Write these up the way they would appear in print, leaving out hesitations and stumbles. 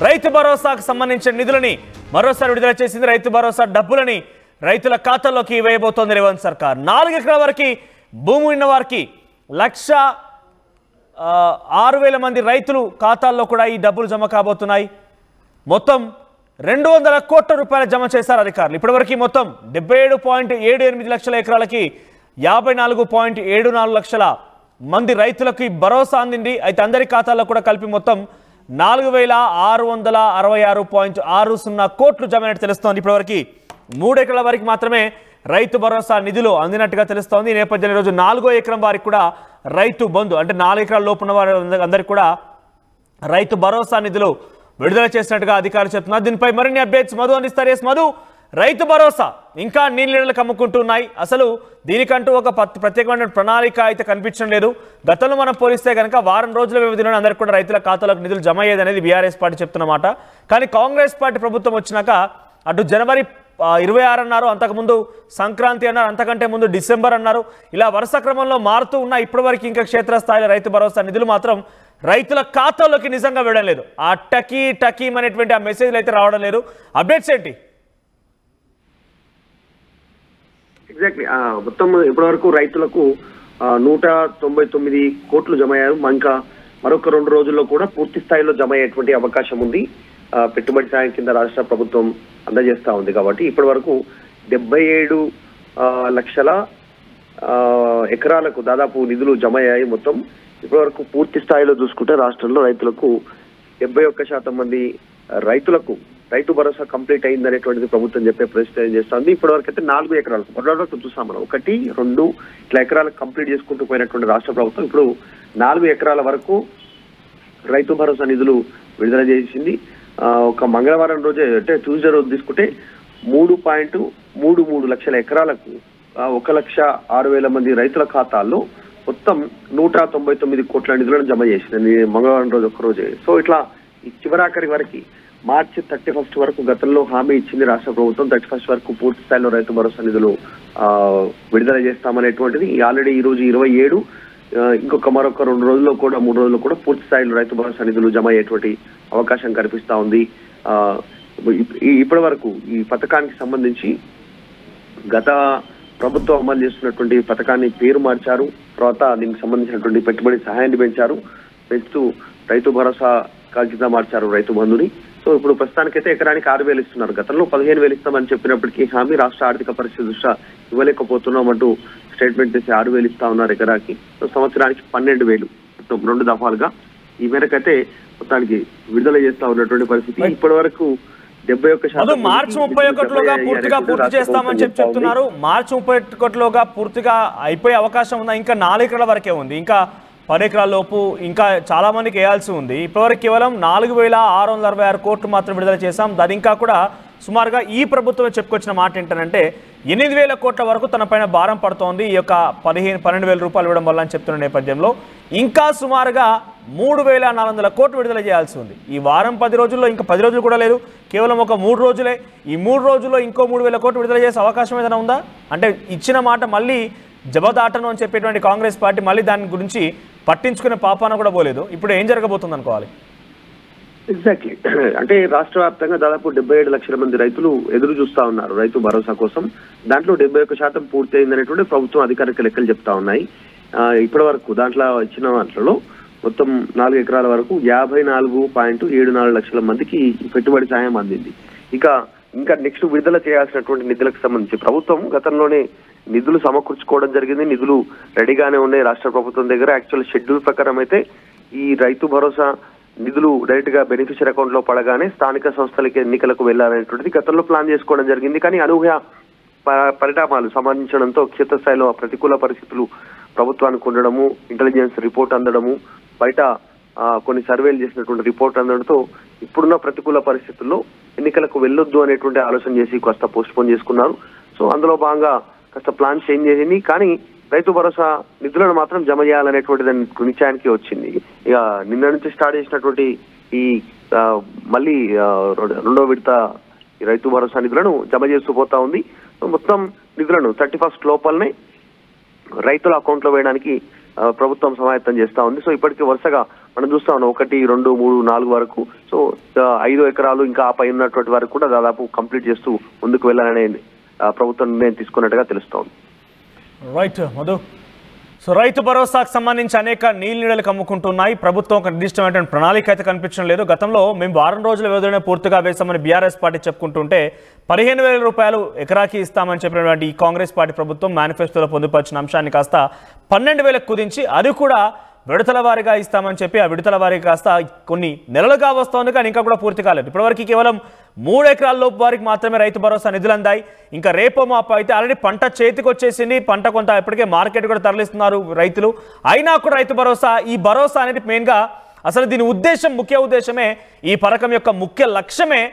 రైతు భరోసాకు సంబంధించిన నిధులని మరోసారి విడుదల చేసింది. రైతు భరోసా డబ్బులని రైతుల ఖాతాల్లోకి వేయబోతోంది రేవంత్ సర్కార్. 4 ఎకరాల వరకు భూమి ఉన్న వారికి 1,06,000 మంది రైతులు ఖాతాల్లో కూడా ఈ డబ్బులు జమ కాబోతున్నాయి. మొత్తం 200 కోట్ల రూపాయలు జమ చేశారు అధికారులు. ఇప్పటివరకు మొత్తం 77.78 లక్షల ఎకరాలకి 54.74 లక్షల మంది రైతులకు భరోసా అందింది. అయితే అందరి ఖాతాల్లో కూడా కలిపి మొత్తం 4,666.60 కోట్లు జమైనట్టు తెలుస్తోంది. ఇప్పటివరకు 3 ఎకరాల వరకు మాత్రమే రైతు భరోసా నిధులు అందినట్టుగా తెలుస్తోంది. ఈ నేపథ్యంలో ఈరోజు 4వ ఎకరం వారికి కూడా రైతు బంధు అంటే 4 ఎకరాల లోపు ఉన్న వారి అందరికీ కూడా రైతు భరోసా నిధులు విడుదల చేసినట్టుగా అధికారులు చెప్తున్నారు. దీనిపై మరిన్ని అప్డేట్స్ మధు అందిస్తారు. ఎస్ మధు, రైతు భరోసా ఇంకా నీళ్ళకు అమ్ముకుంటున్నాయి. అసలు దీనికంటూ ఒక ప్రత్యేకమైన ప్రణాళిక అయితే కనిపించడం లేదు. గతంలో మనం పోలిస్తే కనుక వారం రోజుల వ్యవధిలోనే అందరికీ కూడా రైతుల ఖాతాలకు నిధులు జమ అయ్యేది అనేది బీఆర్ఎస్ పార్టీ చెప్తున్నమాట. కానీ కాంగ్రెస్ పార్టీ ప్రభుత్వం వచ్చినాక అటు జనవరి 26 అన్నారు, అంతకుముందు సంక్రాంతి అన్నారు, అంతకంటే ముందు డిసెంబర్ అన్నారు. ఇలా వరుస క్రమంలో మారుతూ ఉన్న ఇప్పటివరకు ఇంకా క్షేత్రస్థాయిలో రైతు భరోసా నిధులు మాత్రం రైతుల ఖాతాల్లోకి నిజంగా వేయడం లేదు. ఆ టకీం అనేటువంటి ఆ మెసేజ్లు అయితే రావడం లేదు. అప్డేట్స్ ఏంటి? ఎగ్జాక్ట్లీ మొత్తం ఇప్పటివరకు రైతులకు 199 కోట్లు జమ అయ్యారు. ఇంకా మరొక 2 రోజుల్లో కూడా పూర్తి స్థాయిలో జమ అయ్యేటువంటి అవకాశం ఉంది. పెట్టుబడి సాయం కింద రాష్ట్ర ప్రభుత్వం అందజేస్తా ఉంది. కాబట్టి ఇప్పటి వరకు 77 లక్షల ఎకరాలకు దాదాపు నిధులు జమ అయ్యాయి. మొత్తం ఇప్పటి వరకు పూర్తి స్థాయిలో చూసుకుంటే రాష్ట్రంలో రైతులకు 71% మంది రైతులకు రైతు భరోసా కంప్లీట్ అయిందనేటువంటిది ప్రభుత్వం చెప్పే ప్రశ్న చేస్తుంది. ఇప్పటి వరకు అయితే 4 ఎకరాలకు మొదటి చూసాం మనం 1, 2 ఇట్లా ఎకరాలకు కంప్లీట్ చేసుకుంటూ పోయినటువంటి రాష్ట్ర ప్రభుత్వం ఇప్పుడు 4 ఎకరాల వరకు రైతు భరోసా నిధులు విడుదల చేసింది. ఒక మంగళవారం రోజే అంటే ట్యూస్డే రోజు తీసుకుంటే 3.33 లక్షల ఎకరాలకు 1,06,000 మంది రైతుల ఖాతాల్లో మొత్తం 199 కోట్ల నిధులను జమ చేసింది మంగళవారం రోజు ఒక్కరోజే. సో ఇట్లా ఈ చివరాఖరి వరకు మార్చి 31 వరకు గతంలో హామీ ఇచ్చింది రాష్ట్ర ప్రభుత్వం. 31 వరకు పూర్తి స్థాయిలో రైతు భరోసా నిధులు విడుదల చేస్తామనేటువంటిది. ఆల్రెడీ ఈ రోజు 27, ఇంకొక మరొక 2 రోజుల్లో కూడా 3 రోజుల్లో కూడా పూర్తి స్థాయిలో రైతు భరోసా నిధులు జమ అయ్యేటువంటి అవకాశం కనిపిస్తా ఉంది. ఇప్పటి వరకు ఈ పథకానికి సంబంధించి గత ప్రభుత్వం అమలు చేస్తున్నటువంటి పథకాన్ని పేరు మార్చారు. తర్వాత దీనికి సంబంధించినటువంటి పెట్టుబడి సహాయాన్ని పెంచుతూ రైతు భరోసా కింద మార్చారు రైతు బంధుని. సో ఇప్పుడు ప్రస్తుతానికైతే ఎకరానికి 6,000 ఇస్తున్నారు. గతంలో 15,000 ఇస్తామని చెప్పినప్పటికీ హామీ రాష్ట్ర ఆర్థిక పరిస్థితి దృష్ట్యా ఇవ్వలేకపోతున్నామంటూ స్టేట్మెంట్ చేసి 6,000 ఇస్తా ఉన్నారు ఎకరాకి. సో సంవత్సరానికి 12,000 2 దఫాలుగా ఈ మేరకైతే మొత్తానికి విడుదల చేస్తా ఉన్నటువంటి పరిస్థితి. ఇప్పటి వరకు 71% మార్చి 31లోగా పూర్తిగా పూర్తి చేస్తామని చెప్తున్నారు. మార్చి 31లోగా పూర్తిగా అయిపోయే అవకాశం ఉందా? ఇంకా 4 ఎకరాల వరకే ఉంది. ఇంకా 10 ఎకరాల లోపు ఇంకా చాలా మందికి వేయాల్సి ఉంది. ఇప్పటివరకు కేవలం 4,666 కోట్లు మాత్రం విడుదల చేశాం. అది ఇంకా కూడా సుమారుగా ఈ ప్రభుత్వం చెప్పుకొచ్చిన మాట ఏంటంటే 8,000 కోట్ల వరకు తన పైన భారం పడుతోంది ఈ యొక్క 12,000 రూపాయలు ఇవ్వడం వల్ల అని చెప్తున్న నేపథ్యంలో ఇంకా సుమారుగా 3,400 కోట్లు విడుదల చేయాల్సి ఉంది. ఈ వారం 10 రోజుల్లో ఇంకా 10 రోజులు కూడా లేదు, కేవలం ఒక 3 రోజులే. ఈ 3 రోజుల్లో ఇంకో 3,000 కోట్లు విడుదల చేసే అవకాశం ఏదైనా ఉందా? అంటే ఇచ్చిన మాట మళ్ళీ జబదాటను అని చెప్పేటువంటి కాంగ్రెస్ పార్టీ మళ్ళీ దాని గురించి పట్టించుకునే పాపాన కూడా పోలేదు. ఇప్పుడు ఏం జరగబోతుంది అనుకోవాలి? ఎగ్జాక్ట్లీ అంటే రాష్ట్ర వ్యాప్తంగా దాదాపు 77 లక్షల మంది రైతులు ఎదురు చూస్తా ఉన్నారు రైతు భరోసా కోసం. దాంట్లో 71% పూర్తి అయిందనేటువంటి ప్రభుత్వం అధికారిక లెక్కలు చెప్తా ఉన్నాయి. ఇప్పటి వరకు దాంట్లో ఇచ్చిన వాటిలో మొత్తం 4 ఎకరాల వరకు 54.74 లక్షల మందికి పెట్టుబడి సాయం అందింది. ఇంకా నెక్స్ట్ విడుదల చేయాల్సినటువంటి నిధులకు సంబంధించి ప్రభుత్వం గతంలోనే నిధులు సమకూర్చుకోవడం జరిగింది. నిధులు రెడీగానే ఉన్నాయి రాష్ట్ర ప్రభుత్వం దగ్గర. యాక్చువల్ షెడ్యూల్ ప్రకారం అయితే ఈ రైతు భరోసా నిధులు డైరెక్ట్ గా బెనిఫిషియర్ అకౌంట్ లో పడగానే స్థానిక సంస్థలకి ఎన్నికలకు వెళ్లాలనేటువంటిది గతంలో ప్లాన్ చేసుకోవడం జరిగింది. కానీ అనూహ్య పరిణామాలు సంబంధించడంతో క్షేత్రస్థాయిలో ప్రతికూల పరిస్థితులు ప్రభుత్వానికి ఉండడము, ఇంటెలిజెన్స్ రిపోర్ట్ అందడము, బయట కొన్ని సర్వేలు చేసినటువంటి రిపోర్ట్ అందడంతో ఇప్పుడున్న ప్రతికూల పరిస్థితుల్లో ఎన్నికలకు వెళ్ళొద్దు అనేటువంటి ఆలోచన చేసి కాస్త పోస్ట్ పోన్ చేసుకున్నారు. సో అందులో భాగంగా కాస్త ప్లాన్ చేంజ్ చేసింది. కానీ రైతు భరోసా నిధులను మాత్రం జమ చేయాలనేటువంటి నిశ్చయానికి వచ్చింది. ఇక నిన్న నుంచి స్టార్ట్ చేసినటువంటి ఈ మళ్ళీ 2వ విడత రైతు భరోసా నిధులను జమ చేస్తూ పోతా ఉంది. మొత్తం నిధులను 31 లోపలనే రైతుల అకౌంట్ లో వేయడానికి ప్రభుత్వం సమాయత్తం చేస్తా ఉంది. సో ఇప్పటికీ వరుసగా మనం చూస్తా ఉన్నాం 1, 2, 3, 4 వరకు. సో 5 ఎకరాలు ఇంకా ఆ పై ఉన్నటువంటి వరకు కూడా దాదాపు కంప్లీట్ చేస్తూ ముందుకు వెళ్ళాలనే ప్రభుత్వం నిర్ణయం తీసుకున్నట్టుగా తెలుస్తోంది. రైట్ మధు. సో రైతు భరోసాకు సంబంధించి అనేక నీళ్లు కమ్ముకుంటున్నాయి. ప్రభుత్వం ఒక నిర్దిష్టమైనటువంటి ప్రణాళిక అయితే కనిపించడం లేదు. గతంలో మేము వారం రోజుల వ్యవధిలోనే పూర్తిగా వేసామని బీఆర్ఎస్ పార్టీ చెప్పుకుంటుంటే 15,000 రూపాయలు ఎకరాకి ఇస్తామని చెప్పినటువంటి ఈ కాంగ్రెస్ పార్టీ ప్రభుత్వం మేనిఫెస్టోలో పొందుపరిచిన అంశాన్ని కాస్త 12,000 కుదించి అది కూడా విడతల వారీగా ఇస్తామని చెప్పి ఆ విడతల వారీగా కాస్త కొన్ని నెలలుగా వస్తోంది, కానీ ఇంకా కూడా పూర్తి కాలేదు. ఇప్పటివరకు కేవలం 3 ఎకరాల లోపు వారికి మాత్రమే రైతు భరోసా నిధులు అందాయి. ఇంకా రేపో మాపో అయితే ఆల్రెడీ పంట చేతికి వచ్చేసింది. పంట కొంత ఇప్పటికే మార్కెట్ కూడా తరలిస్తున్నారు రైతులు. అయినా కూడా రైతు భరోసా, ఈ భరోసా అనేది మెయిన్గా అసలు దీని ఉద్దేశం, ముఖ్య ఉద్దేశమే, ఈ పథకం యొక్క ముఖ్య లక్ష్యమే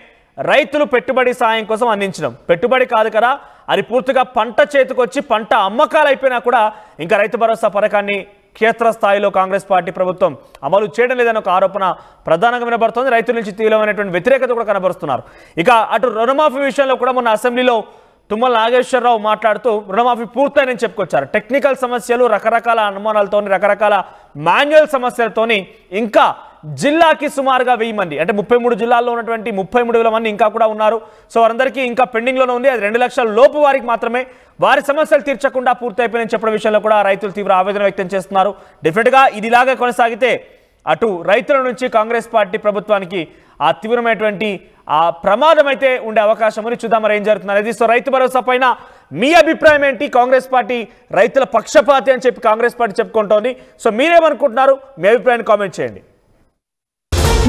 రైతులు పెట్టుబడి సాయం కోసం అందించడం. పెట్టుబడి కాదు కదా, అది పూర్తిగా పంట చేతికొచ్చి పంట అమ్మకాలు అయిపోయినా కూడా ఇంకా రైతు భరోసా పథకాన్ని క్షేత్రస్థాయిలో కాంగ్రెస్ పార్టీ ప్రభుత్వం అమలు చేయడం లేదన్న ఒక ఆరోపణ ప్రధానంగా వినబడుతోంది. రైతుల నుంచి తీవ్రమైనటువంటి వ్యతిరేకత కూడా కనబరుస్తున్నారు. ఇక అటు రుణమాఫీ విషయంలో కూడా మొన్న అసెంబ్లీలో తుమ్మల నాగేశ్వరరావు మాట్లాడుతూ రుణమాఫీ పూర్తయినని చెప్పుకొచ్చారు. టెక్నికల్ సమస్యలు, రకరకాల అనుమానాలతోని, రకరకాల మాన్యువల్ సమస్యలతోని ఇంకా జిల్లాకి సుమారుగా 1000 మంది, అంటే 33 జిల్లాల్లో ఉన్నటువంటి 33,000 మంది ఇంకా కూడా ఉన్నారు. సో వారందరికీ ఇంకా పెండింగ్లోనే ఉంది. అది 2 లక్షల లోపు వారికి మాత్రమే వారి సమస్యలు తీర్చకుండా పూర్తయిపోయినని చెప్పడం విషయంలో కూడా రైతులు తీవ్ర ఆవేదన వ్యక్తం చేస్తున్నారు. డెఫినెట్గా ఇదిలాగా కొనసాగితే అటు రైతుల నుంచి కాంగ్రెస్ పార్టీ ప్రభుత్వానికి ఆ తీవ్రమైనటువంటి ఆ ప్రమాదం అయితే ఉండే అవకాశం ఉంది. చూద్దాం మరి ఏం జరుగుతుంది అనేది. సో రైతు భరోసా పైన మీ అభిప్రాయం ఏంటి? కాంగ్రెస్ పార్టీ రైతుల పక్షపాతి అని చెప్పి కాంగ్రెస్ పార్టీ చెప్పుకుంటోంది. సో మీరేమనుకుంటున్నారు? మీ అభిప్రాయాన్ని కామెంట్ చేయండి.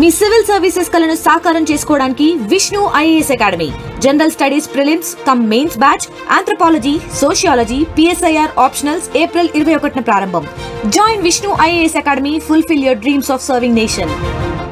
మీ సివిల్ సర్వీసెస్ కలను సాకారం చేసుకోవడానికి Vishnu IAS academy general studies prelims cum mains batch, anthropology, sociology, PSIR optionals April 21న ప్రారంభం. Join Vishnu IAS academy, fulfil your dreams of serving nation.